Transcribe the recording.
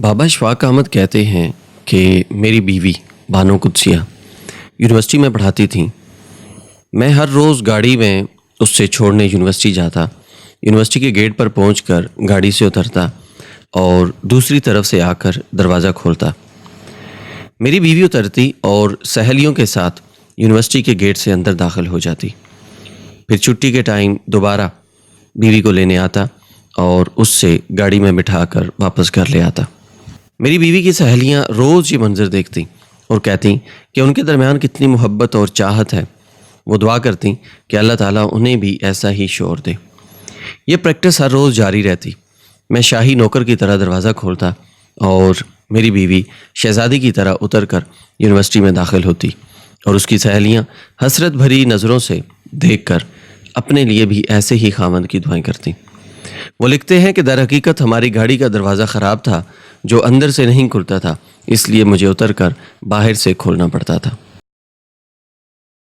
بابا اشفاق احمد کہتے ہیں کہ میری بیوی بانو قدسیہ یونیورسٹی میں پڑھاتی تھیں۔ میں ہر روز گاڑی میں اس سے چھوڑنے یونیورسٹی جاتا، یونیورسٹی کے گیٹ پر پہنچ کر گاڑی سے اترتا اور دوسری طرف سے آ کر دروازہ کھولتا۔ میری بیوی اترتی اور سہیلیوں کے ساتھ یونیورسٹی کے گیٹ سے اندر داخل ہو جاتی۔ پھر چھٹی کے ٹائم دوبارہ بیوی کو لینے آتا اور اس سے گاڑی میں بٹھا کر واپس گھر لے آتا۔ میری بیوی کی سہیلیاں روز یہ منظر دیکھتیں اور کہتیں کہ ان کے درمیان کتنی محبت اور چاہت ہے۔ وہ دعا کرتیں کہ اللہ تعالیٰ انہیں بھی ایسا ہی شعور دے۔ یہ پریکٹس ہر روز جاری رہتی۔ میں شاہی نوکر کی طرح دروازہ کھولتا اور میری بیوی شہزادی کی طرح اتر کر یونیورسٹی میں داخل ہوتی اور اس کی سہیلیاں حسرت بھری نظروں سے دیکھ کر اپنے لیے بھی ایسے ہی خاوند کی دعائیں کرتیں۔ وہ لکھتے ہیں کہ در حقیقت ہماری گاڑی کا دروازہ خراب تھا جو اندر سے نہیں کھلتا تھا، اس لیے مجھے اتر کر باہر سے کھولنا پڑتا تھا۔